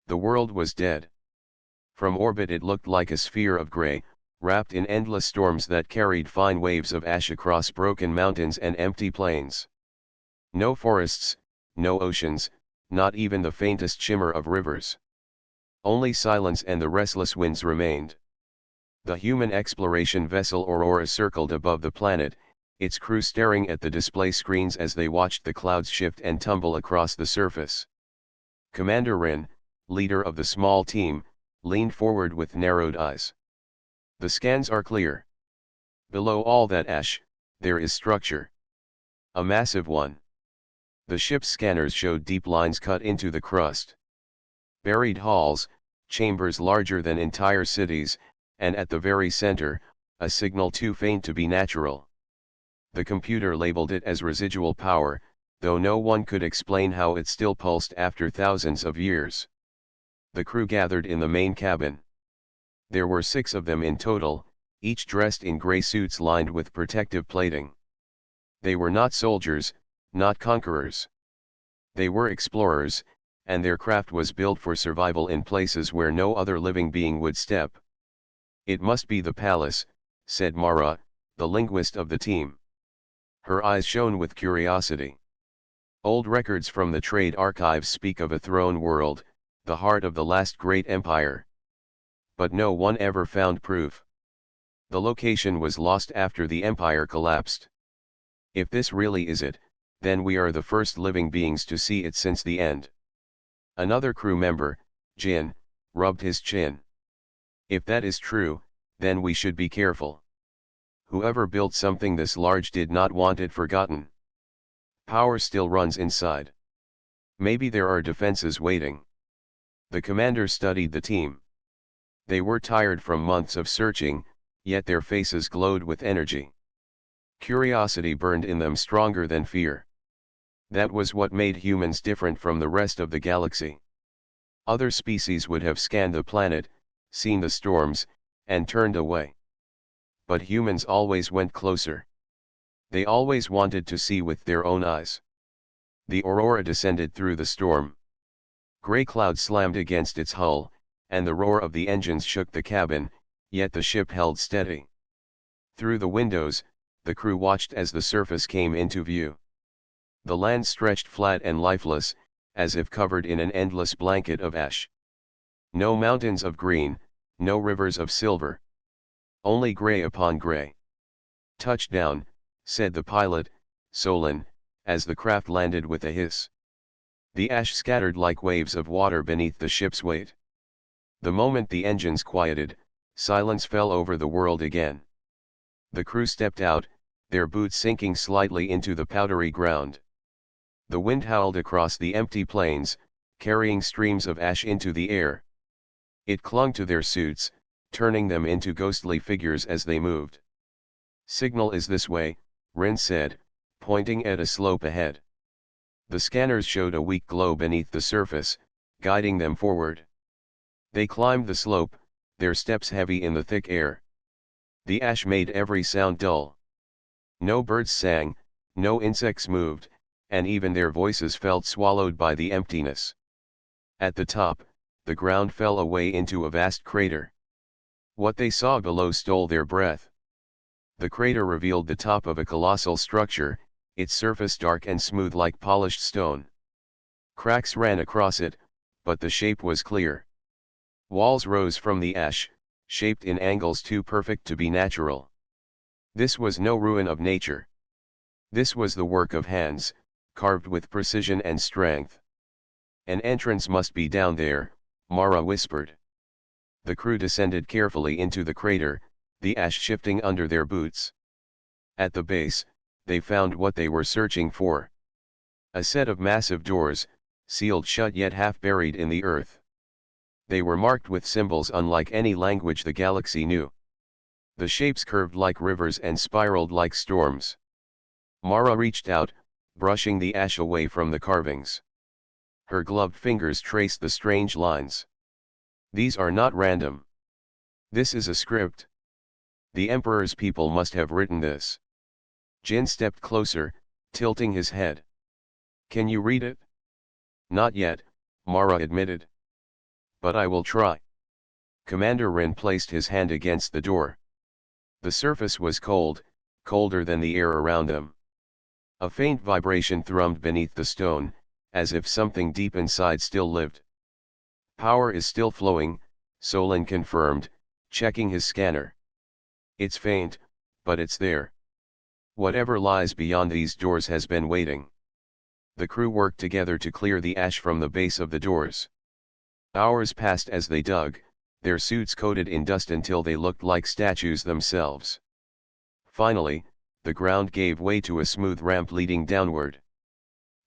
The world was dead. From orbit it looked like a sphere of gray, wrapped in endless storms that carried fine waves of ash across broken mountains and empty plains. No forests, no oceans, not even the faintest shimmer of rivers. Only silence and the restless winds remained. The human exploration vessel Aurora circled above the planet, its crew staring at the display screens as they watched the clouds shift and tumble across the surface. Commander Rin, leader of the small team, leaned forward with narrowed eyes. The scans are clear. Below all that ash, there is structure. A massive one. The ship's scanners showed deep lines cut into the crust. Buried halls, chambers larger than entire cities, and at the very center, a signal too faint to be natural. The computer labeled it as residual power, though no one could explain how it still pulsed after thousands of years. The crew gathered in the main cabin. There were 6 of them in total, each dressed in gray suits lined with protective plating. They were not soldiers, not conquerors. They were explorers, and their craft was built for survival in places where no other living being would step. "It must be the palace," said Mara, the linguist of the team. Her eyes shone with curiosity. Old records from the trade archives speak of a throne world, the heart of the last great empire. But no one ever found proof. The location was lost after the empire collapsed. If this really is it, then we are the first living beings to see it since the end. Another crew member, Jin, rubbed his chin. If that is true, then we should be careful. Whoever built something this large did not want it forgotten. Power still runs inside. Maybe there are defenses waiting. The commander studied the team. They were tired from months of searching, yet their faces glowed with energy. Curiosity burned in them stronger than fear. That was what made humans different from the rest of the galaxy. Other species would have scanned the planet, seen the storms, and turned away. But humans always went closer. They always wanted to see with their own eyes. The Aurora descended through the storm. Gray clouds slammed against its hull, and the roar of the engines shook the cabin, yet the ship held steady. Through the windows, the crew watched as the surface came into view. The land stretched flat and lifeless, as if covered in an endless blanket of ash. No mountains of green, no rivers of silver. Only gray upon gray. "Touchdown," said the pilot, Solon, as the craft landed with a hiss. The ash scattered like waves of water beneath the ship's weight. The moment the engines quieted, silence fell over the world again. The crew stepped out, their boots sinking slightly into the powdery ground. The wind howled across the empty plains, carrying streams of ash into the air. It clung to their suits, turning them into ghostly figures as they moved. "Signal is this way," Rin said, pointing at a slope ahead. The scanners showed a weak glow beneath the surface, guiding them forward. They climbed the slope, their steps heavy in the thick air. The ash made every sound dull. No birds sang, no insects moved, and even their voices felt swallowed by the emptiness. At the top, the ground fell away into a vast crater. What they saw below stole their breath. The crater revealed the top of a colossal structure, its surface dark and smooth like polished stone. Cracks ran across it, but the shape was clear. Walls rose from the ash, shaped in angles too perfect to be natural. This was no ruin of nature. This was the work of hands, carved with precision and strength. "An entrance must be down there," Mara whispered. The crew descended carefully into the crater, the ash shifting under their boots. At the base, they found what they were searching for. A set of massive doors, sealed shut yet half buried in the earth. They were marked with symbols unlike any language the galaxy knew. The shapes curved like rivers and spiraled like storms. Mara reached out, brushing the ash away from the carvings. Her gloved fingers traced the strange lines. "These are not random. This is a script. The Emperor's people must have written this." Jin stepped closer, tilting his head. "Can you read it?" "Not yet," Mara admitted. But I will try. Commander Rin placed his hand against the door. The surface was cold, colder than the air around them. A faint vibration thrummed beneath the stone, as if something deep inside still lived. Power is still flowing, Solon confirmed, checking his scanner. It's faint, but it's there. Whatever lies beyond these doors has been waiting. The crew worked together to clear the ash from the base of the doors. Hours passed as they dug, their suits coated in dust until they looked like statues themselves. Finally, the ground gave way to a smooth ramp leading downward.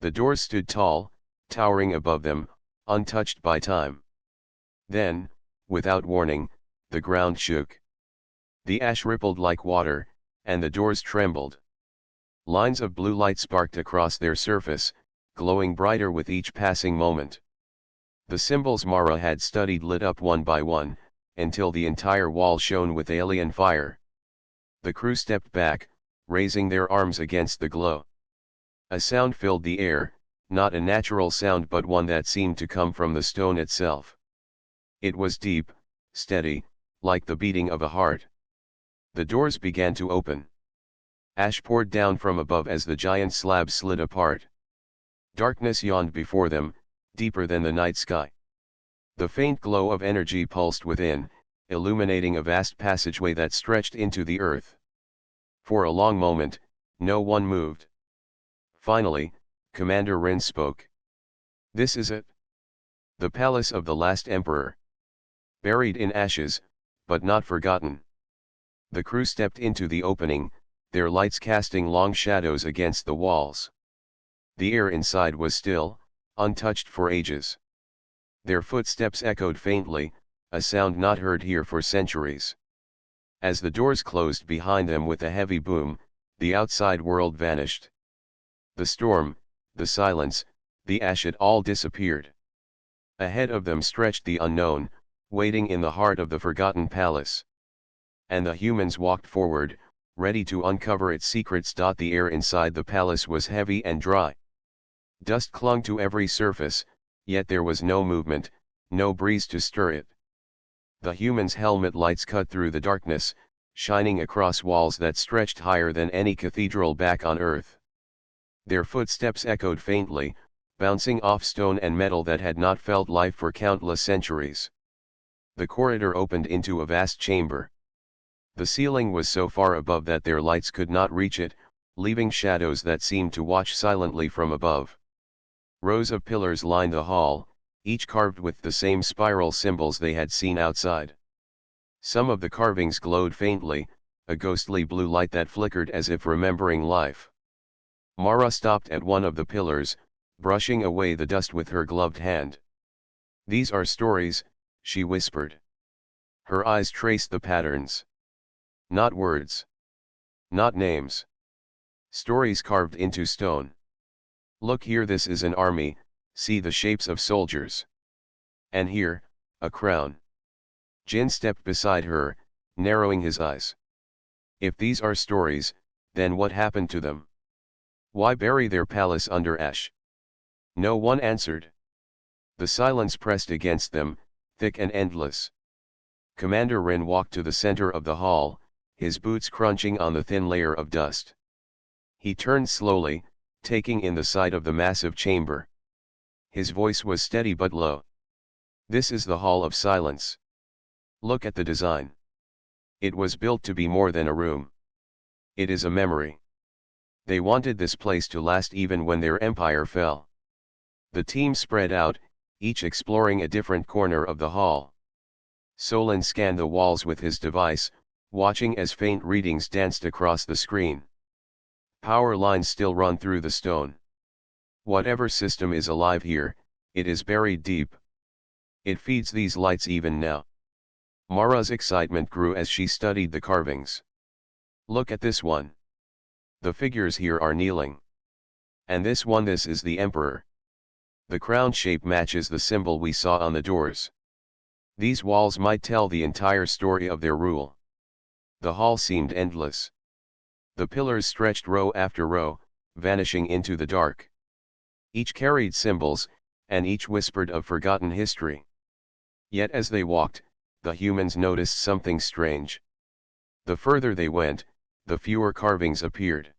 The doors stood tall, towering above them, untouched by time. Then, without warning, the ground shook. The ash rippled like water, and the doors trembled. Lines of blue light sparked across their surface, glowing brighter with each passing moment. The symbols Mara had studied lit up one by one, until the entire wall shone with alien fire. The crew stepped back, raising their arms against the glow. A sound filled the air, not a natural sound but one that seemed to come from the stone itself. It was deep, steady, like the beating of a heart. The doors began to open. Ash poured down from above as the giant slab slid apart. Darkness yawned before them, deeper than the night sky. The faint glow of energy pulsed within, illuminating a vast passageway that stretched into the earth. For a long moment, no one moved. Finally, Commander Rin spoke. "This is it. The palace of the last emperor. Buried in ashes, but not forgotten." The crew stepped into the opening, their lights casting long shadows against the walls. The air inside was still, untouched for ages. Their footsteps echoed faintly, a sound not heard here for centuries. As the doors closed behind them with a heavy boom, the outside world vanished. The storm, the silence, the ash, it all disappeared. Ahead of them stretched the unknown, waiting in the heart of the forgotten palace. And the humans walked forward, ready to uncover its secrets. The air inside the palace was heavy and dry. Dust clung to every surface, yet there was no movement, no breeze to stir it. The humans' helmet lights cut through the darkness, shining across walls that stretched higher than any cathedral back on Earth. Their footsteps echoed faintly, bouncing off stone and metal that had not felt life for countless centuries. The corridor opened into a vast chamber. The ceiling was so far above that their lights could not reach it, leaving shadows that seemed to watch silently from above. Rows of pillars lined the hall, each carved with the same spiral symbols they had seen outside. Some of the carvings glowed faintly, a ghostly blue light that flickered as if remembering life. Mara stopped at one of the pillars, brushing away the dust with her gloved hand. "These are stories," she whispered. Her eyes traced the patterns. Not words. Not names. Stories carved into stone. "Look here, this is an army, see the shapes of soldiers. And here, a crown." Jin stepped beside her, narrowing his eyes. "If these are stories, then what happened to them? Why bury their palace under ash?" No one answered. The silence pressed against them, thick and endless. Commander Rin walked to the center of the hall, his boots crunching on the thin layer of dust. He turned slowly, taking in the sight of the massive chamber. His voice was steady but low. "This is the Hall of Silence. Look at the design. It was built to be more than a room. It is a memory. They wanted this place to last even when their empire fell." The team spread out, each exploring a different corner of the hall. Solon scanned the walls with his device, watching as faint readings danced across the screen. Power lines still run through the stone. Whatever system is alive here, it is buried deep. It feeds these lights even now. Mara's excitement grew as she studied the carvings. "Look at this one. The figures here are kneeling. And this one, this is the emperor. The crown shape matches the symbol we saw on the doors. These walls might tell the entire story of their rule." The hall seemed endless. The pillars stretched row after row, vanishing into the dark. Each carried symbols, and each whispered of forgotten history. Yet as they walked, the humans noticed something strange. The further they went, the fewer carvings appeared.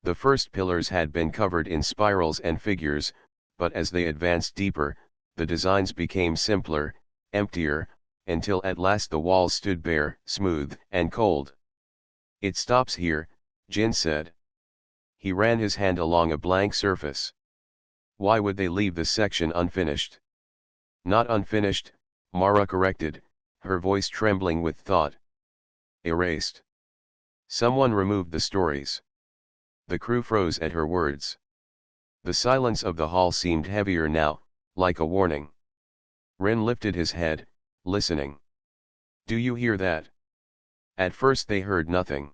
The first pillars had been covered in spirals and figures, but as they advanced deeper, the designs became simpler, emptier, until at last the walls stood bare, smooth, and cold. "It stops here," Jin said. He ran his hand along a blank surface. "Why would they leave this section unfinished?" "Not unfinished," Mara corrected, her voice trembling with thought. "Erased. Someone removed the stories." The crew froze at her words. The silence of the hall seemed heavier now, like a warning. Ren lifted his head, listening. "Do you hear that?" At first they heard nothing.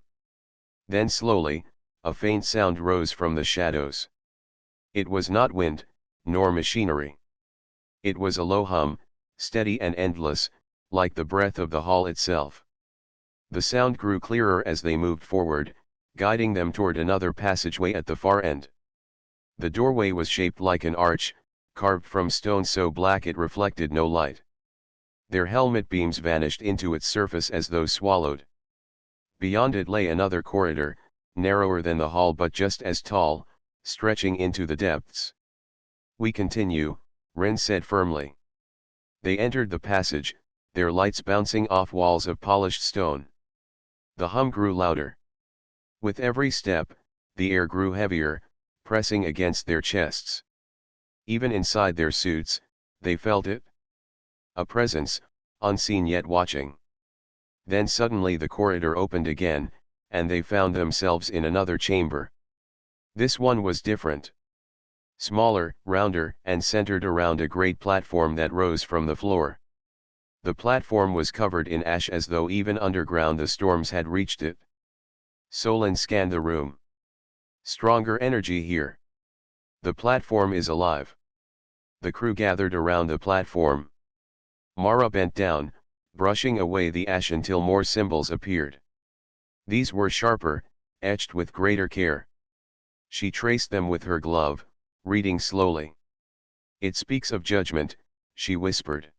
Then slowly, a faint sound rose from the shadows. It was not wind, nor machinery. It was a low hum, steady and endless, like the breath of the hall itself. The sound grew clearer as they moved forward, guiding them toward another passageway at the far end. The doorway was shaped like an arch, carved from stone so black it reflected no light. Their helmet beams vanished into its surface as though swallowed. Beyond it lay another corridor, narrower than the hall but just as tall, stretching into the depths. "We continue," Ren said firmly. They entered the passage, their lights bouncing off walls of polished stone. The hum grew louder. With every step, the air grew heavier, pressing against their chests. Even inside their suits, they felt it. A presence, unseen yet watching. Then suddenly the corridor opened again, and they found themselves in another chamber. This one was different. Smaller, rounder, and centered around a great platform that rose from the floor. The platform was covered in ash as though even underground the storms had reached it. Solon scanned the room. "Stronger energy here. The platform is alive." The crew gathered around the platform. Mara bent down, brushing away the ash until more symbols appeared. These were sharper, etched with greater care. She traced them with her glove, reading slowly. "It speaks of judgment," she whispered.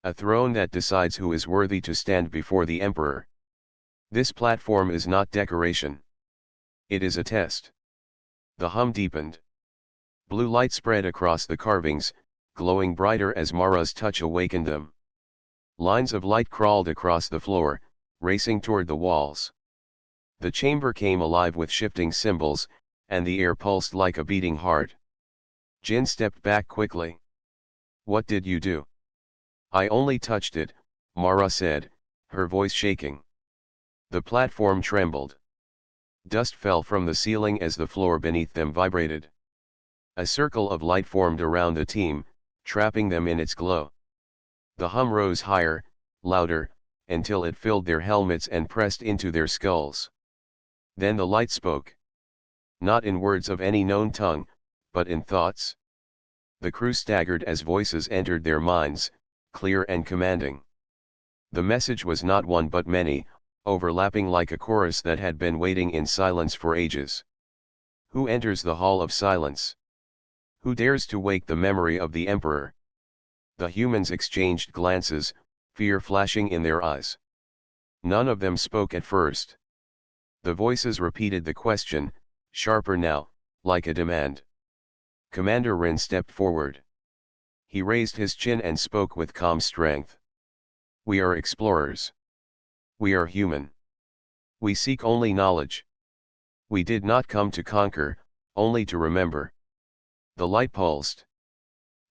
"A throne that decides who is worthy to stand before the emperor. This platform is not decoration. It is a test." The hum deepened. Blue light spread across the carvings, glowing brighter as Mara's touch awakened them. Lines of light crawled across the floor, racing toward the walls. The chamber came alive with shifting symbols, and the air pulsed like a beating heart. Jin stepped back quickly. "What did you do?" "I only touched it," Mara said, her voice shaking. The platform trembled. Dust fell from the ceiling as the floor beneath them vibrated. A circle of light formed around the team, trapping them in its glow. The hum rose higher, louder, until it filled their helmets and pressed into their skulls. Then the light spoke. Not in words of any known tongue, but in thoughts. The crew staggered as voices entered their minds, clear and commanding. The message was not one but many, overlapping like a chorus that had been waiting in silence for ages. "Who enters the Hall of Silence? Who dares to wake the memory of the Emperor?" The humans exchanged glances, fear flashing in their eyes. None of them spoke at first. The voices repeated the question, sharper now, like a demand. Commander Rin stepped forward. He raised his chin and spoke with calm strength. "We are explorers. We are human. We seek only knowledge. We did not come to conquer, only to remember." The light pulsed.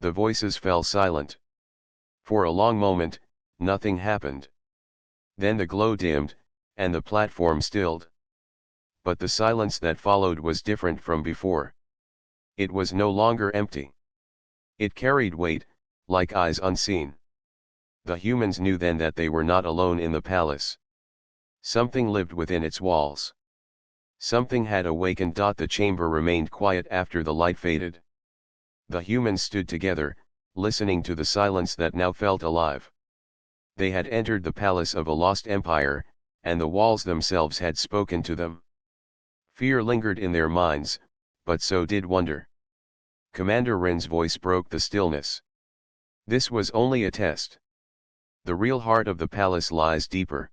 The voices fell silent. For a long moment, nothing happened. Then the glow dimmed, and the platform stilled. But the silence that followed was different from before. It was no longer empty. It carried weight, like eyes unseen. The humans knew then that they were not alone in the palace. Something lived within its walls. Something had awakened. The chamber remained quiet after the light faded. The humans stood together, listening to the silence that now felt alive. They had entered the palace of a lost empire, and the walls themselves had spoken to them. Fear lingered in their minds, but so did wonder. Commander Rin's voice broke the stillness. "This was only a test. The real heart of the palace lies deeper.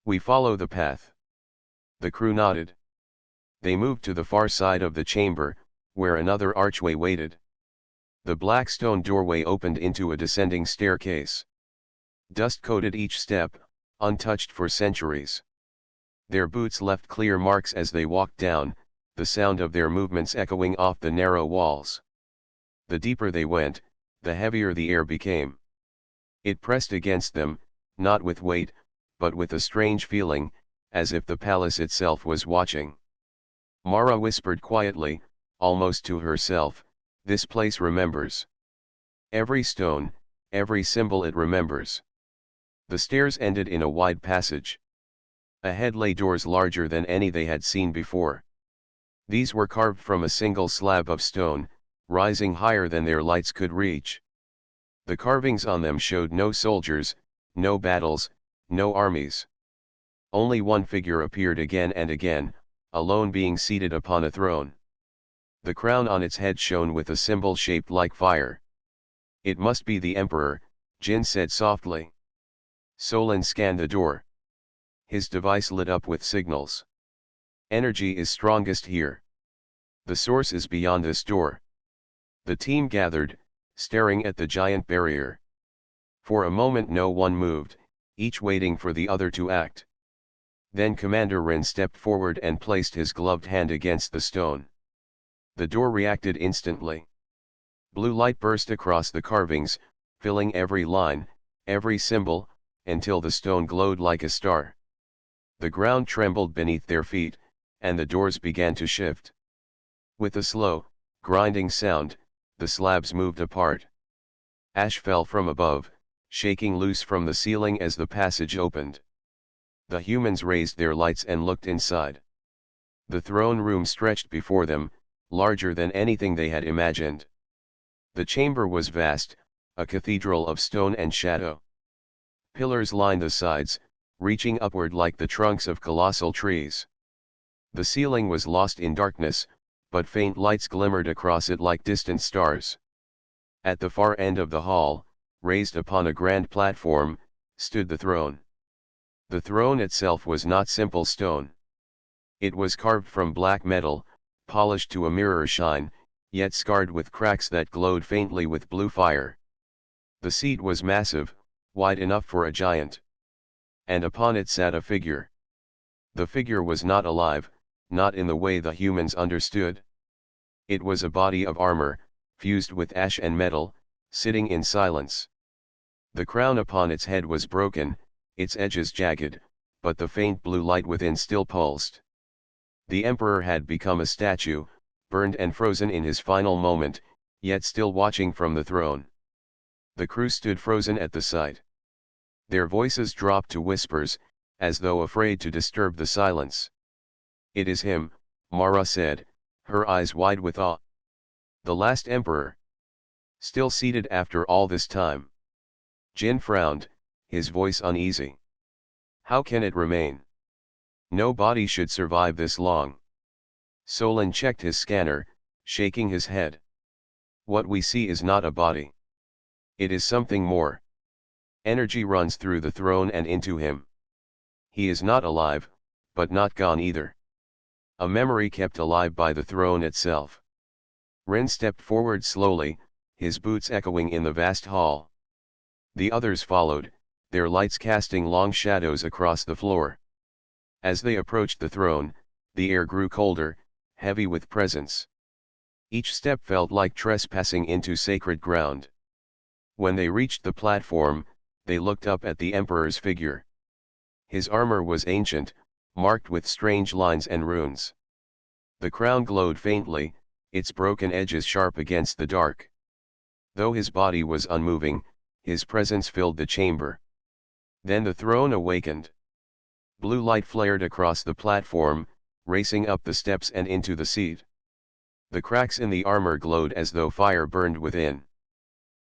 We follow the path. The crew nodded. They moved to the far side of the chamber, where another archway waited. The black stone doorway opened into a descending staircase. Dust coated each step, untouched for centuries. Their boots left clear marks as they walked down, the sound of their movements echoing off the narrow walls. The deeper they went, the heavier the air became. It pressed against them, not with weight, but with a strange feeling, as if the palace itself was watching. Mara whispered quietly, almost to herself, "This place remembers. Every stone, every symbol it remembers." The stairs ended in a wide passage. Ahead lay doors larger than any they had seen before. These were carved from a single slab of stone, rising higher than their lights could reach. The carvings on them showed no soldiers, no battles, no armies. Only one figure appeared again and again, alone, being seated upon a throne. The crown on its head shone with a symbol shaped like fire. "It must be the Emperor," Jin said softly. Solon scanned the door. His device lit up with signals. "Energy is strongest here. The source is beyond this door." The team gathered, staring at the giant barrier. For a moment no one moved, each waiting for the other to act. Then Commander Rin stepped forward and placed his gloved hand against the stone. The door reacted instantly. Blue light burst across the carvings, filling every line, every symbol, until the stone glowed like a star. The ground trembled beneath their feet, and the doors began to shift. With a slow, grinding sound, the slabs moved apart. Ash fell from above, shaking loose from the ceiling as the passage opened. The humans raised their lights and looked inside. The throne room stretched before them, larger than anything they had imagined. The chamber was vast, a cathedral of stone and shadow. Pillars lined the sides, reaching upward like the trunks of colossal trees. The ceiling was lost in darkness, but faint lights glimmered across it like distant stars. At the far end of the hall, raised upon a grand platform, stood the throne. The throne itself was not simple stone. It was carved from black metal, polished to a mirror shine, yet scarred with cracks that glowed faintly with blue fire. The seat was massive, wide enough for a giant. And upon it sat a figure. The figure was not alive, not in the way the humans understood. It was a body of armor, fused with ash and metal, sitting in silence. The crown upon its head was broken, its edges jagged, but the faint blue light within still pulsed. The emperor had become a statue, burned and frozen in his final moment, yet still watching from the throne. The crew stood frozen at the sight. Their voices dropped to whispers, as though afraid to disturb the silence. "It is him," Mara said, her eyes wide with awe. "The last emperor. Still seated after all this time." Jin frowned, his voice uneasy. "How can it remain? No body should survive this long." Solon checked his scanner, shaking his head. "What we see is not a body. It is something more. Energy runs through the throne and into him. He is not alive, but not gone either. A memory kept alive by the throne itself." Ren stepped forward slowly, his boots echoing in the vast hall. The others followed, their lights casting long shadows across the floor. As they approached the throne, the air grew colder, heavy with presence. Each step felt like trespassing into sacred ground. When they reached the platform, they looked up at the emperor's figure. His armor was ancient, marked with strange lines and runes. The crown glowed faintly, its broken edges sharp against the dark. Though his body was unmoving, his presence filled the chamber. Then the throne awakened. Blue light flared across the platform, racing up the steps and into the seat. The cracks in the armor glowed as though fire burned within.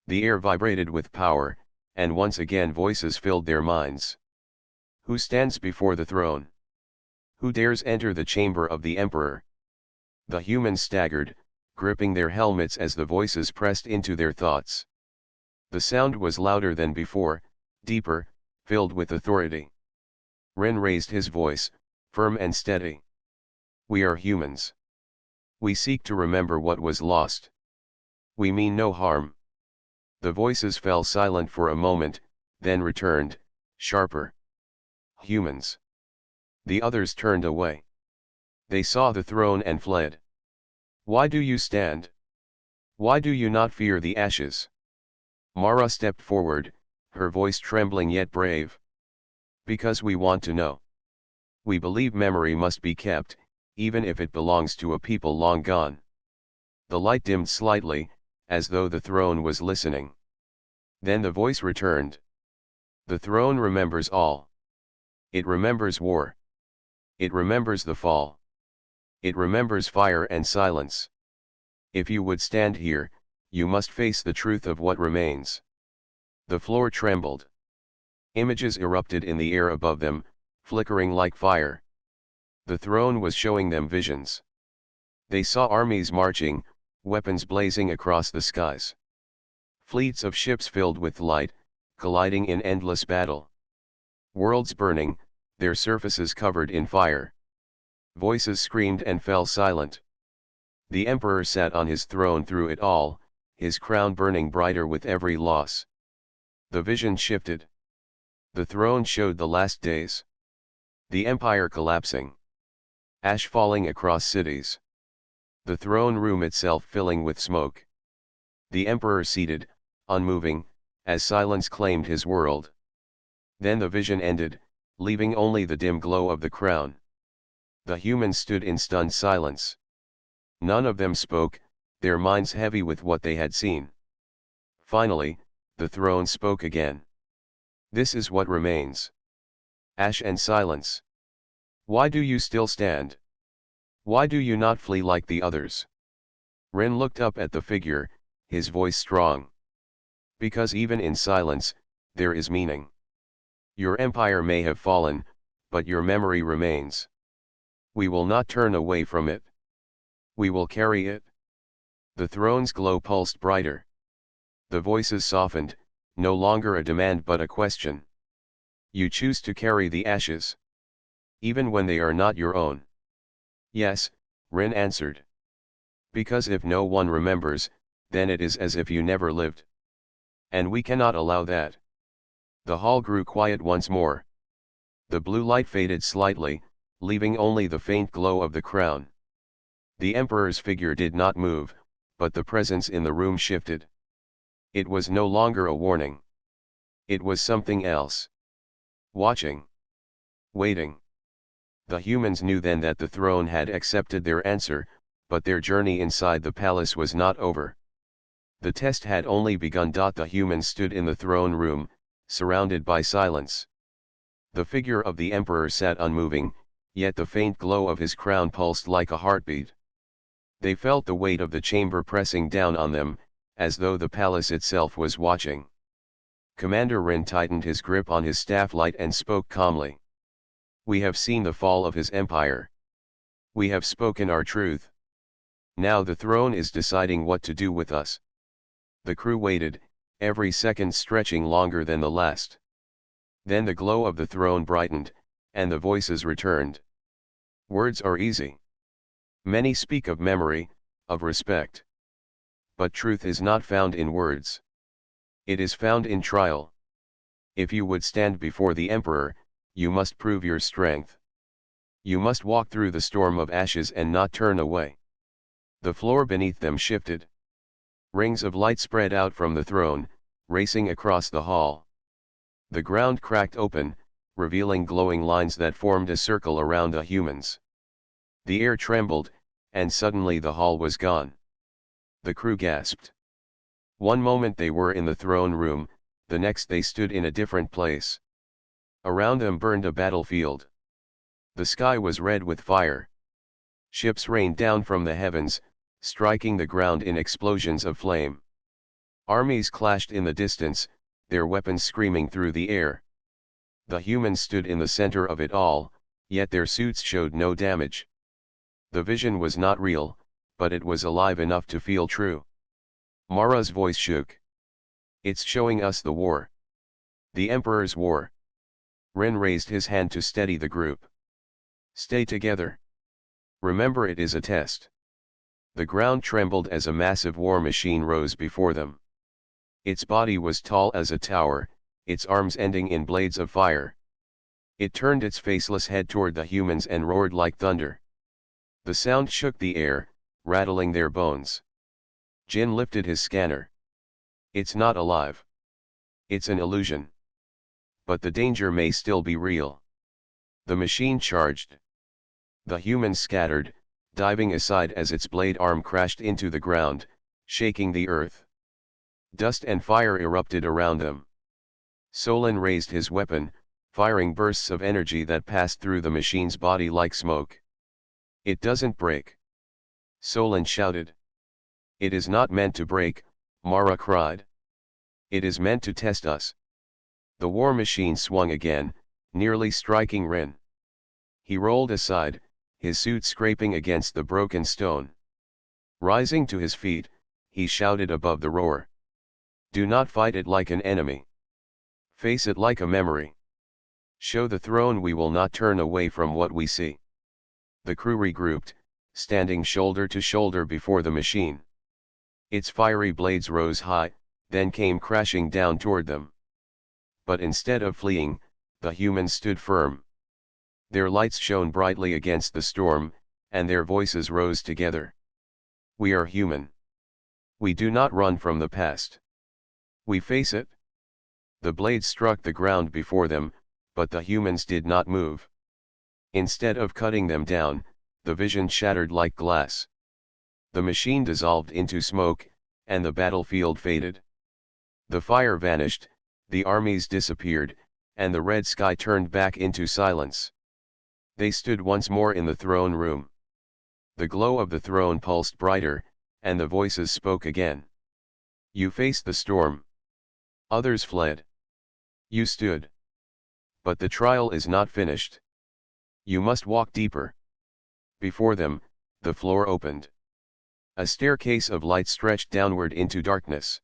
The air vibrated with power, and once again voices filled their minds. "Who stands before the throne? Who dares enter the chamber of the emperor?" The humans staggered, gripping their helmets as the voices pressed into their thoughts. The sound was louder than before, deeper, filled with authority. Ren raised his voice, firm and steady. We are humans. We seek to remember what was lost. We mean no harm. The voices fell silent for a moment, then returned, sharper. Humans. The others turned away. They saw the throne and fled. Why do you stand? Why do you not fear the ashes? Mara stepped forward, her voice trembling yet brave. Because we want to know. We believe memory must be kept, even if it belongs to a people long gone. The light dimmed slightly, as though the throne was listening. Then the voice returned. The throne remembers all. It remembers war. It remembers the fall. It remembers fire and silence. If you would stand here, you must face the truth of what remains. The floor trembled. Images erupted in the air above them, flickering like fire. The throne was showing them visions. They saw armies marching, weapons blazing across the skies. Fleets of ships filled with light, colliding in endless battle. Worlds burning, their surfaces covered in fire. Voices screamed and fell silent. The emperor sat on his throne through it all, his crown burning brighter with every loss. The vision shifted. The throne showed the last days. The empire collapsing. Ash falling across cities. The throne room itself filling with smoke. The emperor seated, unmoving, as silence claimed his world. Then the vision ended, leaving only the dim glow of the crown. The humans stood in stunned silence. None of them spoke, their minds heavy with what they had seen. Finally, the throne spoke again. This is what remains. Ash and silence. Why do you still stand? Why do you not flee like the others? Ren looked up at the figure, his voice strong. Because even in silence, there is meaning. Your empire may have fallen, but your memory remains. We will not turn away from it. We will carry it. The throne's glow pulsed brighter. The voices softened, no longer a demand but a question. You choose to carry the ashes. Even when they are not your own. Yes, Ren answered. Because if no one remembers, then it is as if you never lived. And we cannot allow that. The hall grew quiet once more. The blue light faded slightly, leaving only the faint glow of the crown. The emperor's figure did not move, but the presence in the room shifted. It was no longer a warning. It was something else. Watching. Waiting. The humans knew then that the throne had accepted their answer, but their journey inside the palace was not over. The test had only begun. The humans stood in the throne room, surrounded by silence. The figure of the emperor sat unmoving, yet the faint glow of his crown pulsed like a heartbeat. They felt the weight of the chamber pressing down on them, as though the palace itself was watching. Commander Ren tightened his grip on his staff light and spoke calmly. We have seen the fall of his empire. We have spoken our truth. Now the throne is deciding what to do with us. The crew waited, every second stretching longer than the last. Then the glow of the throne brightened, and the voices returned. Words are easy. Many speak of memory, of respect. But truth is not found in words. It is found in trial. If you would stand before the emperor, you must prove your strength. You must walk through the storm of ashes and not turn away. The floor beneath them shifted. Rings of light spread out from the throne, racing across the hall. The ground cracked open, revealing glowing lines that formed a circle around the humans. The air trembled, and suddenly the hall was gone. The crew gasped. One moment they were in the throne room, the next they stood in a different place. Around them burned a battlefield. The sky was red with fire. Ships rained down from the heavens, striking the ground in explosions of flame. Armies clashed in the distance, their weapons screaming through the air. The humans stood in the center of it all, yet their suits showed no damage. The vision was not real, but it was alive enough to feel true. Mara's voice shook. It's showing us the war. The Emperor's War. Ren raised his hand to steady the group. Stay together. Remember, it is a test. The ground trembled as a massive war machine rose before them. Its body was tall as a tower, its arms ending in blades of fire. It turned its faceless head toward the humans and roared like thunder. The sound shook the air, rattling their bones. Jin lifted his scanner. It's not alive. It's an illusion. But the danger may still be real. The machine charged. The humans scattered, diving aside as its blade arm crashed into the ground, shaking the earth. Dust and fire erupted around them. Solon raised his weapon, firing bursts of energy that passed through the machine's body like smoke. It doesn't break. Solon shouted. It is not meant to break, Mara cried. It is meant to test us. The war machine swung again, nearly striking Ren. He rolled aside, his suit scraping against the broken stone. Rising to his feet, he shouted above the roar. Do not fight it like an enemy. Face it like a memory. Show the throne we will not turn away from what we see. The crew regrouped, standing shoulder to shoulder before the machine. Its fiery blades rose high, then came crashing down toward them. But instead of fleeing, the humans stood firm. Their lights shone brightly against the storm, and their voices rose together. We are human. We do not run from the past. We face it. The blades struck the ground before them, but the humans did not move. Instead of cutting them down, the vision shattered like glass. The machine dissolved into smoke, and the battlefield faded. The fire vanished, the armies disappeared, and the red sky turned back into silence. They stood once more in the throne room. The glow of the throne pulsed brighter, and the voices spoke again. You faced the storm. Others fled. You stood. But the trial is not finished. You must walk deeper. Before them, the floor opened. A staircase of light stretched downward into darkness.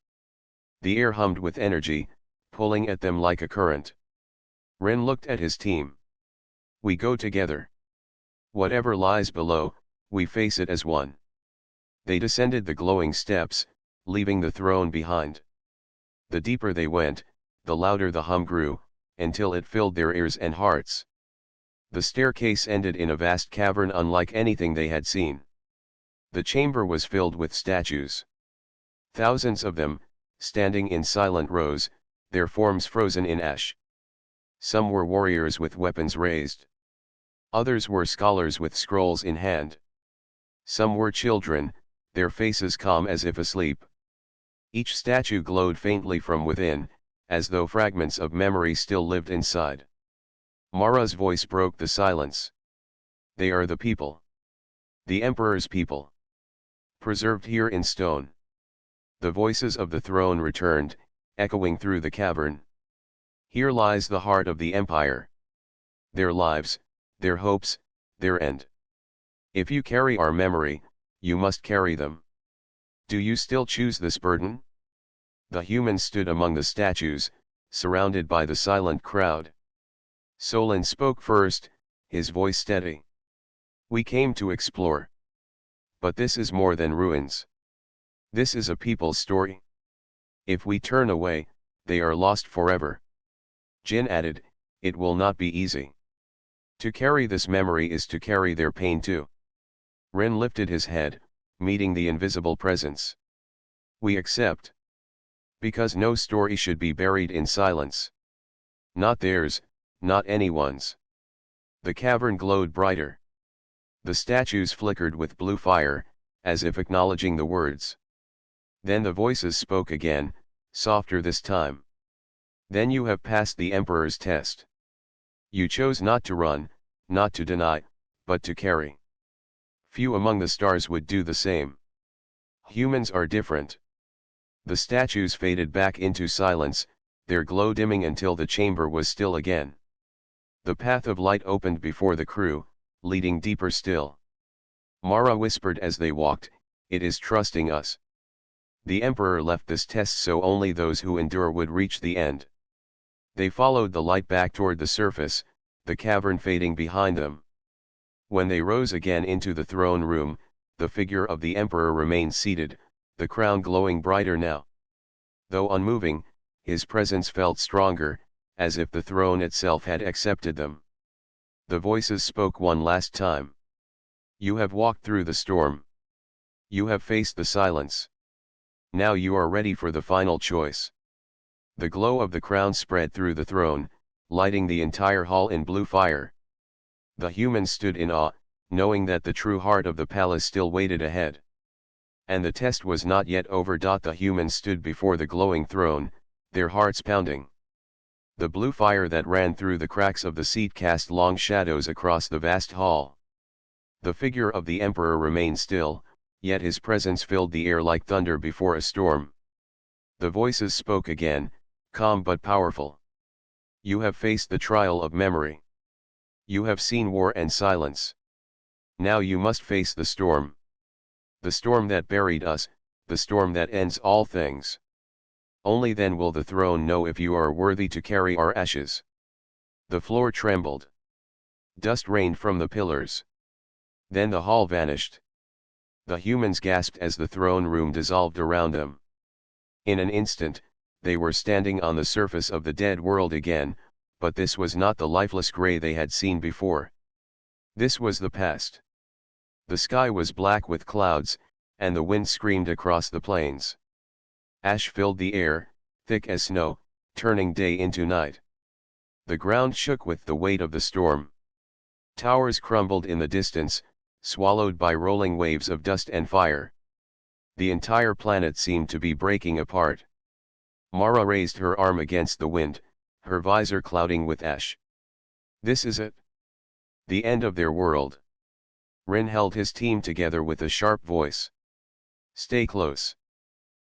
The air hummed with energy, pulling at them like a current. Ren looked at his team. We go together. Whatever lies below, we face it as one. They descended the glowing steps, leaving the throne behind. The deeper they went, the louder the hum grew, until it filled their ears and hearts. The staircase ended in a vast cavern unlike anything they had seen. The chamber was filled with statues. Thousands of them, standing in silent rows, their forms frozen in ash. Some were warriors with weapons raised. Others were scholars with scrolls in hand. Some were children, their faces calm as if asleep. Each statue glowed faintly from within, as though fragments of memory still lived inside. Mara's voice broke the silence. They are the people. The Emperor's people. Preserved here in stone. The voices of the throne returned, echoing through the cavern. Here lies the heart of the Empire. Their lives, their hopes, their end. If you carry our memory, you must carry them. Do you still choose this burden? The humans stood among the statues, surrounded by the silent crowd. Solon spoke first, his voice steady. We came to explore. But this is more than ruins. This is a people's story. If we turn away, they are lost forever. Jin added, it will not be easy. To carry this memory is to carry their pain too. Ren lifted his head, meeting the invisible presence. We accept. Because no story should be buried in silence. Not theirs, not anyone's. The cavern glowed brighter. The statues flickered with blue fire, as if acknowledging the words. Then the voices spoke again, softer this time. Then you have passed the Emperor's test. You chose not to run, not to deny, but to carry. Few among the stars would do the same. Humans are different. The statues faded back into silence, their glow dimming until the chamber was still again. The path of light opened before the crew, leading deeper still. Mara whispered as they walked, it is trusting us. The Emperor left this test so only those who endure would reach the end. They followed the light back toward the surface, the cavern fading behind them. When they rose again into the throne room, the figure of the emperor remained seated, the crown glowing brighter now. Though unmoving, his presence felt stronger, as if the throne itself had accepted them. The voices spoke one last time. You have walked through the storm. You have faced the silence. Now you are ready for the final choice. The glow of the crown spread through the throne, lighting the entire hall in blue fire. The humans stood in awe, knowing that the true heart of the palace still waited ahead. And the test was not yet over. The humans stood before the glowing throne, their hearts pounding. The blue fire that ran through the cracks of the seat cast long shadows across the vast hall. The figure of the emperor remained still, yet his presence filled the air like thunder before a storm. The voices spoke again, calm but powerful. You have faced the trial of memory. You have seen war and silence. Now you must face the storm. The storm that buried us, the storm that ends all things. Only then will the throne know if you are worthy to carry our ashes. The floor trembled. Dust rained from the pillars. Then the hall vanished. The humans gasped as the throne room dissolved around them. In an instant, they were standing on the surface of the dead world again, but this was not the lifeless gray they had seen before. This was the past. The sky was black with clouds, and the wind screamed across the plains. Ash filled the air, thick as snow, turning day into night. The ground shook with the weight of the storm. Towers crumbled in the distance, swallowed by rolling waves of dust and fire. The entire planet seemed to be breaking apart. Mara raised her arm against the wind, her visor clouding with ash. This is it. The end of their world. Rin held his team together with a sharp voice. Stay close.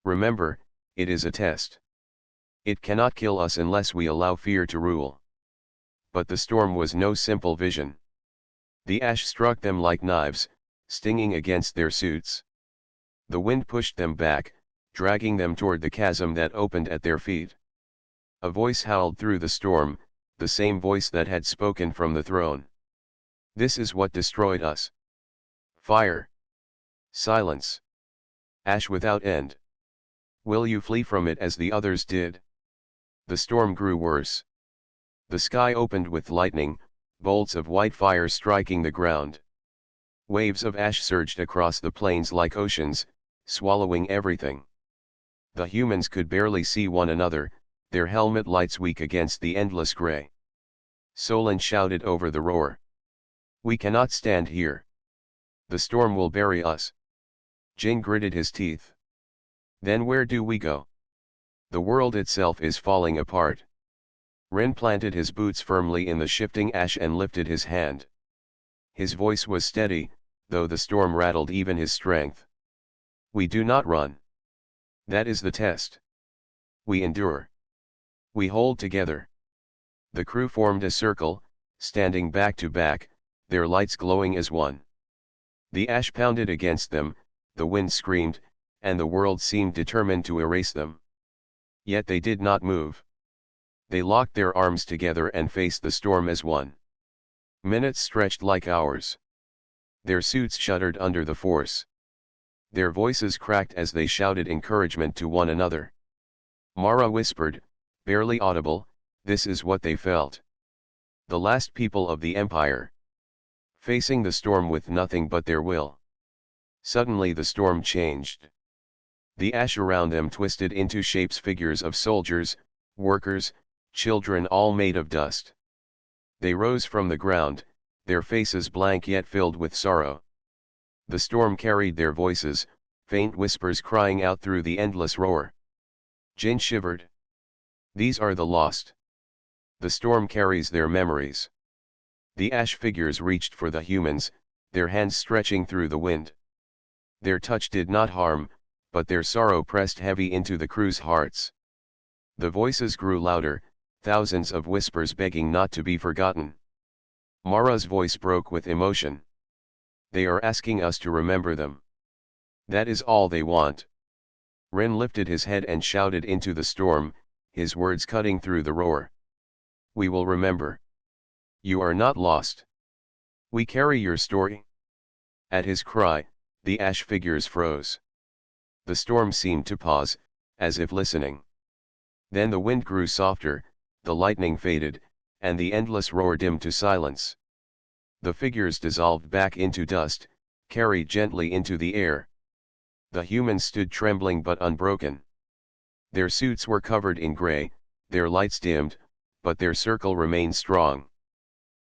Remember, it is a test. It cannot kill us unless we allow fear to rule. But the storm was no simple vision. The ash struck them like knives, stinging against their suits. The wind pushed them back, dragging them toward the chasm that opened at their feet. A voice howled through the storm, the same voice that had spoken from the throne. This is what destroyed us. Fire. Silence. Ash without end. Will you flee from it as the others did? The storm grew worse. The sky opened with lightning, bolts of white fire striking the ground. Waves of ash surged across the plains like oceans, swallowing everything. The humans could barely see one another, their helmet lights weak against the endless gray. Solon shouted over the roar. We cannot stand here. The storm will bury us. Jin gritted his teeth. Then where do we go? The world itself is falling apart. Rin planted his boots firmly in the shifting ash and lifted his hand. His voice was steady, though the storm rattled even his strength. We do not run. That is the test. We endure. We hold together. The crew formed a circle, standing back to back, their lights glowing as one. The ash pounded against them, the wind screamed, and the world seemed determined to erase them. Yet they did not move. They locked their arms together and faced the storm as one. Minutes stretched like hours. Their suits shuddered under the force. Their voices cracked as they shouted encouragement to one another. Mara whispered, barely audible, this is what they felt. The last people of the Empire. Facing the storm with nothing but their will. Suddenly the storm changed. The ash around them twisted into shapes, figures of soldiers, workers, children, all made of dust. They rose from the ground, their faces blank yet filled with sorrow. The storm carried their voices, faint whispers crying out through the endless roar. Jin shivered. These are the lost. The storm carries their memories. The ash figures reached for the humans, their hands stretching through the wind. Their touch did not harm, but their sorrow pressed heavy into the crew's hearts. The voices grew louder, thousands of whispers begging not to be forgotten. Mara's voice broke with emotion. They are asking us to remember them. That is all they want. Ren lifted his head and shouted into the storm, his words cutting through the roar. We will remember. You are not lost. We carry your story. At his cry, the ash figures froze. The storm seemed to pause, as if listening. Then the wind grew softer, the lightning faded, and the endless roar dimmed to silence. The figures dissolved back into dust, carried gently into the air. The humans stood trembling but unbroken. Their suits were covered in gray, their lights dimmed, but their circle remained strong.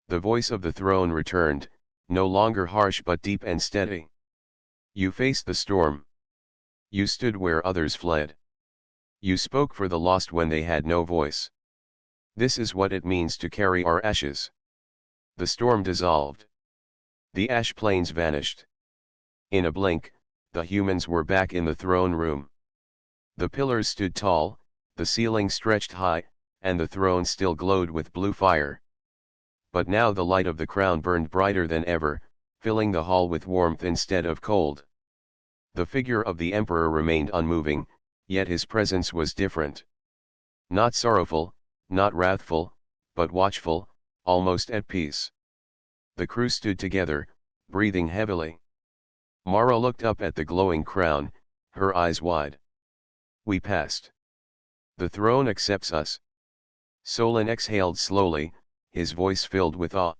The voice of the throne returned, no longer harsh but deep and steady. You faced the storm. You stood where others fled. You spoke for the lost when they had no voice. This is what it means to carry our ashes. The storm dissolved. The ash plains vanished. In a blink, the humans were back in the throne room. The pillars stood tall, the ceiling stretched high, and the throne still glowed with blue fire. But now the light of the crown burned brighter than ever, filling the hall with warmth instead of cold. The figure of the emperor remained unmoving, yet his presence was different. Not sorrowful, not wrathful, but watchful, almost at peace. The crew stood together, breathing heavily. Mara looked up at the glowing crown, her eyes wide. We passed. The throne accepts us. Solon exhaled slowly, his voice filled with awe.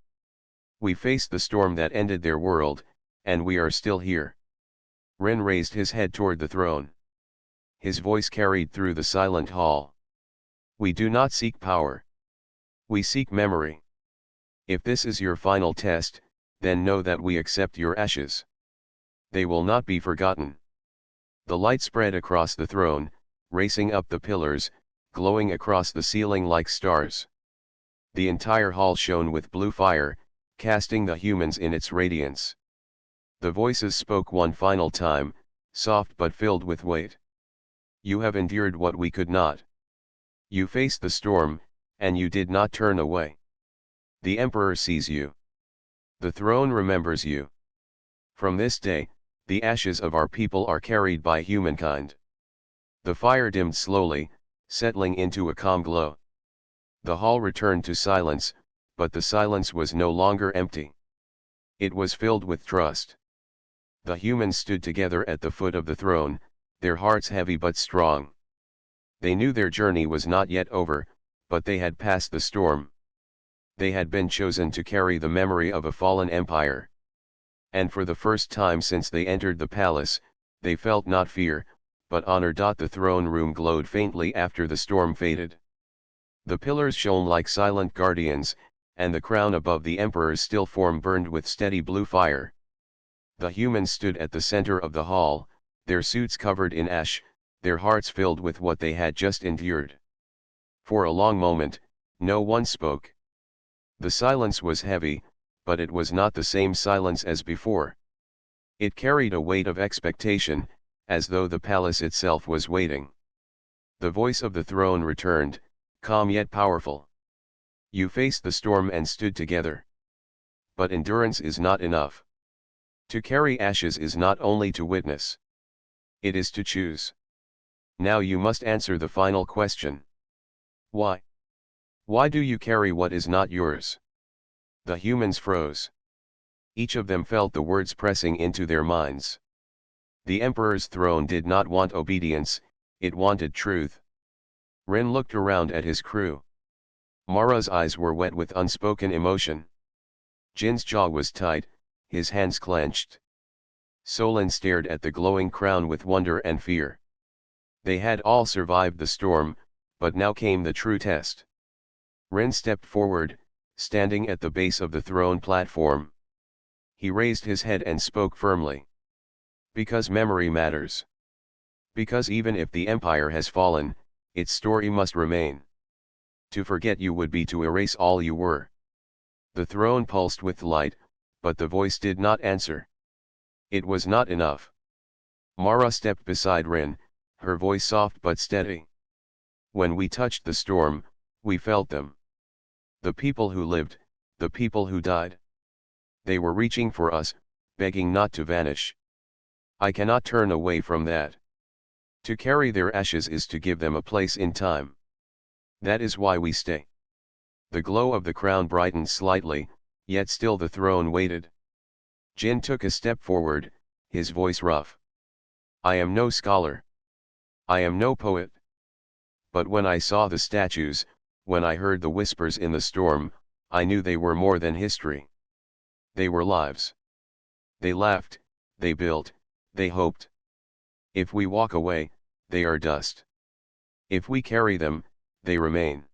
We faced the storm that ended their world, and we are still here. Ren raised his head toward the throne. His voice carried through the silent hall. We do not seek power. We seek memory. If this is your final test, then know that we accept your ashes. They will not be forgotten. The light spread across the throne, racing up the pillars, glowing across the ceiling like stars. The entire hall shone with blue fire, casting the humans in its radiance. The voices spoke one final time, soft but filled with weight. You have endured what we could not. You faced the storm, and you did not turn away. The emperor sees you. The throne remembers you. From this day, the ashes of our people are carried by humankind. The fire dimmed slowly, settling into a calm glow. The hall returned to silence, but the silence was no longer empty. It was filled with trust. The humans stood together at the foot of the throne, their hearts heavy but strong. They knew their journey was not yet over, but they had passed the storm. They had been chosen to carry the memory of a fallen empire. And for the first time since they entered the palace, they felt not fear, but honor. The throne room glowed faintly after the storm faded. The pillars shone like silent guardians, and the crown above the emperor's still form burned with steady blue fire. The humans stood at the center of the hall, their suits covered in ash, their hearts filled with what they had just endured. For a long moment, no one spoke. The silence was heavy, but it was not the same silence as before. It carried a weight of expectation, as though the palace itself was waiting. The voice of the throne returned, calm yet powerful. You faced the storm and stood together. But endurance is not enough. To carry ashes is not only to witness. It is to choose. Now you must answer the final question. Why? Why do you carry what is not yours? The humans froze. Each of them felt the words pressing into their minds. The emperor's throne did not want obedience, it wanted truth. Ren looked around at his crew. Mara's eyes were wet with unspoken emotion. Jin's jaw was tight, his hands clenched. Solon stared at the glowing crown with wonder and fear. They had all survived the storm, but now came the true test. Ren stepped forward, standing at the base of the throne platform. He raised his head and spoke firmly. Because memory matters. Because even if the empire has fallen, its story must remain. To forget you would be to erase all you were. The throne pulsed with light, but the voice did not answer. It was not enough. Mara stepped beside Ren, her voice soft but steady. When we touched the storm, we felt them. The people who lived, the people who died. They were reaching for us, begging not to vanish. I cannot turn away from that. To carry their ashes is to give them a place in time. That is why we stay. The glow of the crown brightened slightly, yet still the throne waited. Jin took a step forward, his voice rough. I am no scholar. I am no poet. But when I saw the statues, when I heard the whispers in the storm, I knew they were more than history. They were lives. They laughed, they built, they hoped. If we walk away, they are dust. If we carry them, they remain.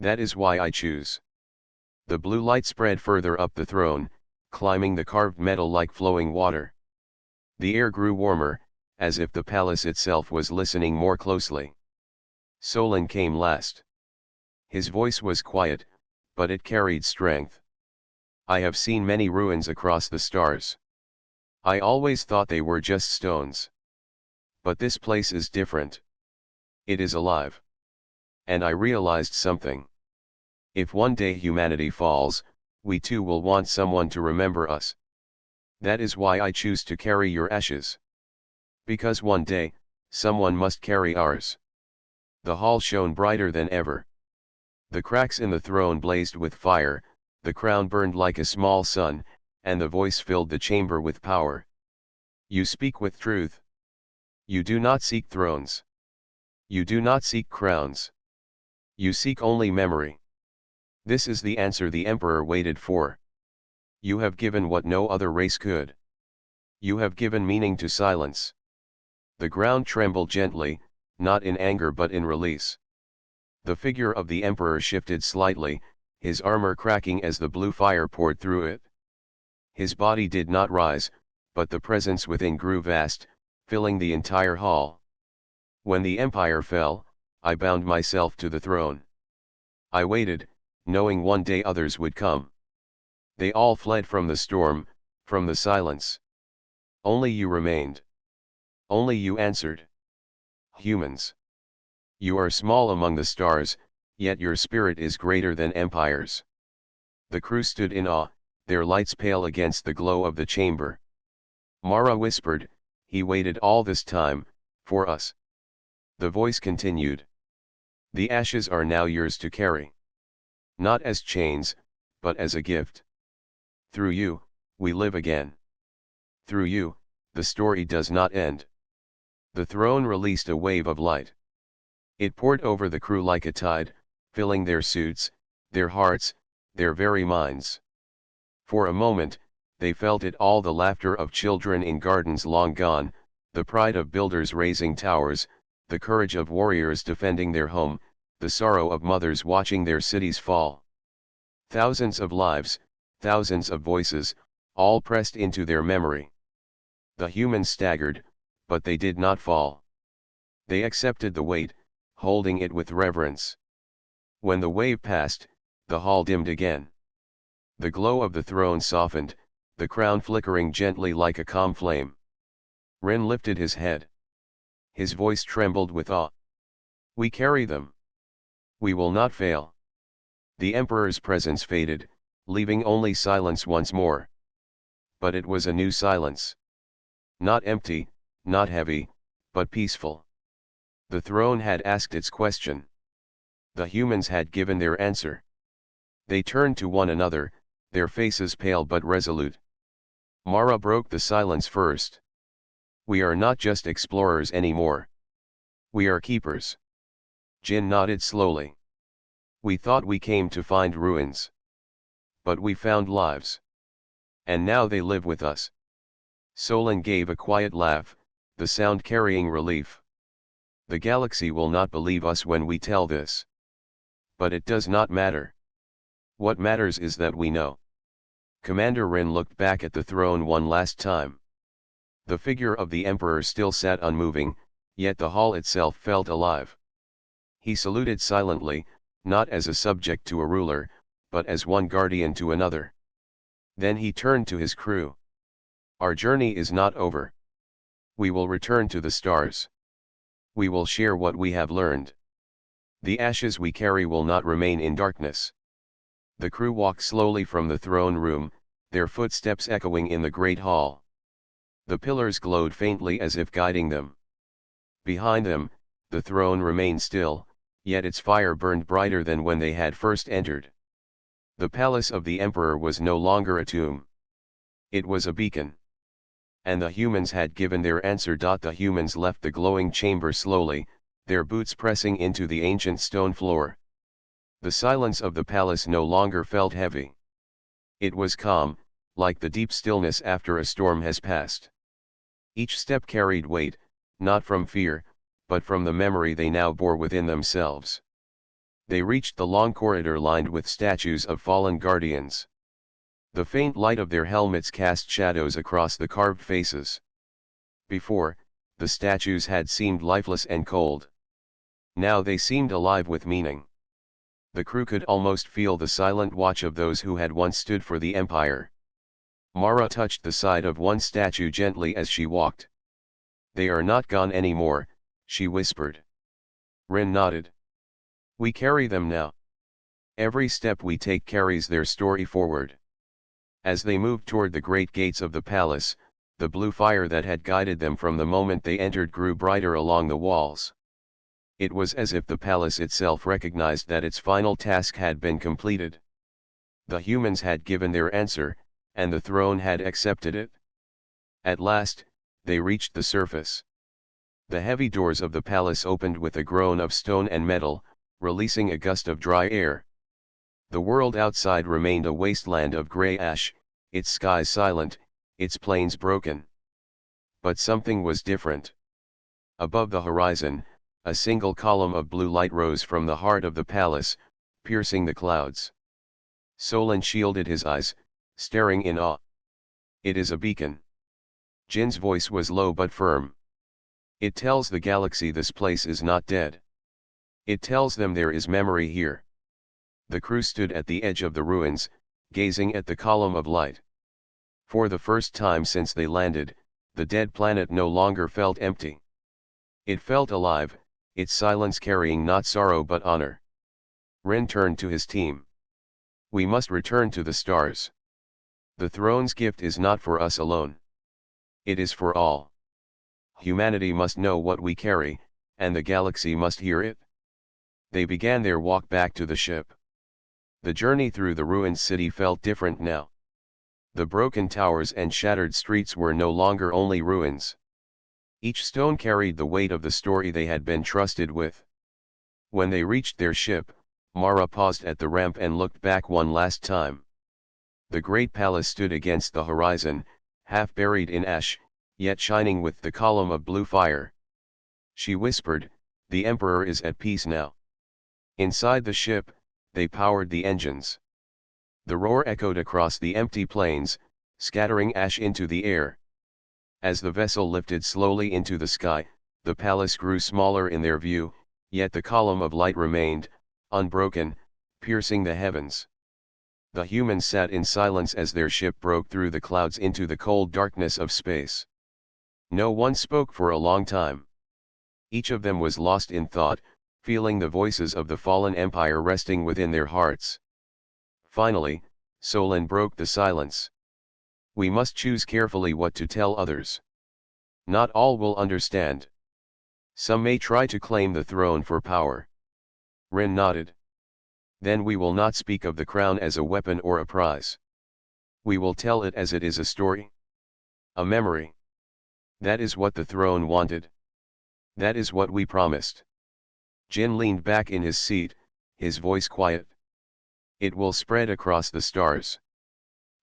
That is why I choose. The blue light spread further up the throne, climbing the carved metal like flowing water. The air grew warmer, as if the palace itself was listening more closely. Solon came last. His voice was quiet, but it carried strength. I have seen many ruins across the stars. I always thought they were just stones. But this place is different. It is alive. And I realized something. If one day humanity falls, we too will want someone to remember us. That is why I choose to carry your ashes. Because one day, someone must carry ours. The hall shone brighter than ever. The cracks in the throne blazed with fire, the crown burned like a small sun, and the voice filled the chamber with power. You speak with truth. You do not seek thrones. You do not seek crowns. You seek only memory. This is the answer the emperor waited for. You have given what no other race could. You have given meaning to silence. The ground trembled gently, not in anger but in release. The figure of the emperor shifted slightly, his armor cracking as the blue fire poured through it. His body did not rise, but the presence within grew vast, filling the entire hall. When the empire fell, I bound myself to the throne. I waited, knowing one day others would come. They all fled from the storm, from the silence. Only you remained. Only you answered. Humans. You are small among the stars, yet your spirit is greater than empires. The crew stood in awe, their lights pale against the glow of the chamber. Mara whispered, he waited all this time, for us. The voice continued. The ashes are now yours to carry. Not as chains, but as a gift. Through you, we live again. Through you, the story does not end. The throne released a wave of light. It poured over the crew like a tide, filling their suits, their hearts, their very minds. For a moment, they felt it all, the laughter of children in gardens long gone, the pride of builders raising towers, the courage of warriors defending their home, the sorrow of mothers watching their cities fall. Thousands of lives, thousands of voices, all pressed into their memory. The humans staggered, but they did not fall. They accepted the weight, holding it with reverence. When the wave passed, the hall dimmed again. The glow of the throne softened, the crown flickering gently like a calm flame. Ren lifted his head. His voice trembled with awe. We carry them. We will not fail. The emperor's presence faded, leaving only silence once more. But it was a new silence. Not empty, not heavy, but peaceful. The throne had asked its question. The humans had given their answer. They turned to one another, their faces pale but resolute. Mara broke the silence first. We are not just explorers anymore. We are keepers. Jin nodded slowly. We thought we came to find ruins. But we found lives. And now they live with us. Solon gave a quiet laugh, the sound carrying relief. The galaxy will not believe us when we tell this. But it does not matter. What matters is that we know. Commander Rin looked back at the throne one last time. The figure of the emperor still sat unmoving, yet the hall itself felt alive. He saluted silently, not as a subject to a ruler, but as one guardian to another. Then he turned to his crew. Our journey is not over. We will return to the stars. We will share what we have learned. The ashes we carry will not remain in darkness. The crew walked slowly from the throne room, their footsteps echoing in the great hall. The pillars glowed faintly as if guiding them. Behind them, the throne remained still, yet its fire burned brighter than when they had first entered. The palace of the emperor was no longer a tomb. It was a beacon. And the humans had given their answer. The humans left the glowing chamber slowly, their boots pressing into the ancient stone floor. The silence of the palace no longer felt heavy. It was calm, like the deep stillness after a storm has passed. Each step carried weight, not from fear, but from the memory they now bore within themselves. They reached the long corridor lined with statues of fallen guardians. The faint light of their helmets cast shadows across the carved faces. Before, the statues had seemed lifeless and cold. Now they seemed alive with meaning. The crew could almost feel the silent watch of those who had once stood for the Empire. Mara touched the side of one statue gently as she walked. "They are not gone anymore," she whispered. Rin nodded. "We carry them now. Every step we take carries their story forward." As they moved toward the great gates of the palace, the blue fire that had guided them from the moment they entered grew brighter along the walls. It was as if the palace itself recognized that its final task had been completed. The humans had given their answer, and the throne had accepted it. At last, they reached the surface. The heavy doors of the palace opened with a groan of stone and metal, releasing a gust of dry air. The world outside remained a wasteland of gray ash, its skies silent, its plains broken. But something was different. Above the horizon, a single column of blue light rose from the heart of the palace, piercing the clouds. Solon shielded his eyes, staring in awe. "It is a beacon." Jin's voice was low but firm. "It tells the galaxy this place is not dead. It tells them there is memory here." The crew stood at the edge of the ruins, gazing at the column of light. For the first time since they landed, the dead planet no longer felt empty. It felt alive, its silence carrying not sorrow but honor. Ren turned to his team. "We must return to the stars. The throne's gift is not for us alone. It is for all. Humanity must know what we carry, and the galaxy must hear it." They began their walk back to the ship. The journey through the ruined city felt different now. The broken towers and shattered streets were no longer only ruins. Each stone carried the weight of the story they had been trusted with. When they reached their ship, Mara paused at the ramp and looked back one last time. The great palace stood against the horizon, half buried in ash, yet shining with the column of blue fire. She whispered, "The Emperor is at peace now." Inside the ship, they powered the engines. The roar echoed across the empty plains, scattering ash into the air. As the vessel lifted slowly into the sky, the palace grew smaller in their view, yet the column of light remained, unbroken, piercing the heavens. The humans sat in silence as their ship broke through the clouds into the cold darkness of space. No one spoke for a long time. Each of them was lost in thought, feeling the voices of the fallen empire resting within their hearts. Finally, Solon broke the silence. "We must choose carefully what to tell others. Not all will understand. Some may try to claim the throne for power." Ren nodded. "Then we will not speak of the crown as a weapon or a prize. We will tell it as it is, a story. A memory. That is what the throne wanted. That is what we promised." Jin leaned back in his seat, his voice quiet. "It will spread across the stars.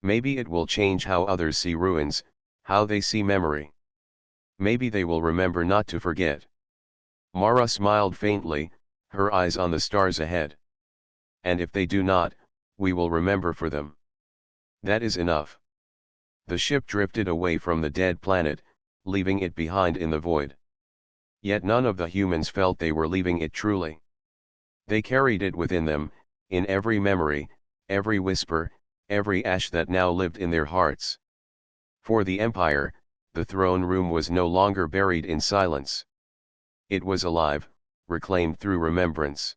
Maybe it will change how others see ruins, how they see memory. Maybe they will remember not to forget." Mara smiled faintly, her eyes on the stars ahead. "And if they do not, we will remember for them. That is enough." The ship drifted away from the dead planet, leaving it behind in the void. Yet none of the humans felt they were leaving it truly. They carried it within them, in every memory, every whisper, every ash that now lived in their hearts. For the Empire, the throne room was no longer buried in silence. It was alive, reclaimed through remembrance.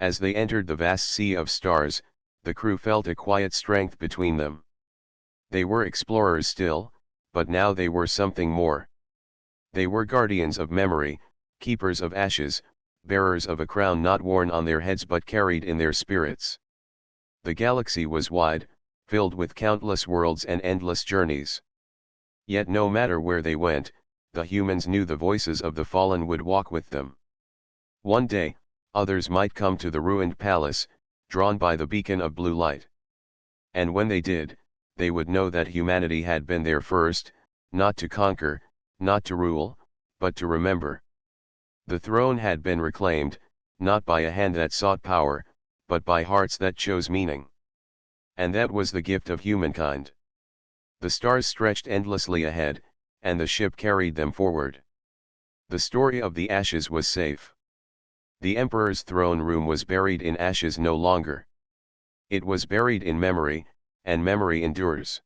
As they entered the vast sea of stars, the crew felt a quiet strength between them. They were explorers still, but now they were something more. They were guardians of memory, keepers of ashes, bearers of a crown not worn on their heads but carried in their spirits. The galaxy was wide, filled with countless worlds and endless journeys. Yet no matter where they went, the humans knew the voices of the fallen would walk with them. One day, others might come to the ruined palace, drawn by the beacon of blue light. And when they did, they would know that humanity had been there first, not to conquer, not to rule, but to remember. The throne had been reclaimed, not by a hand that sought power, but by hearts that chose meaning. And that was the gift of humankind. The stars stretched endlessly ahead, and the ship carried them forward. The story of the ashes was safe. The emperor's throne room was buried in ashes no longer. It was buried in memory, and memory endures.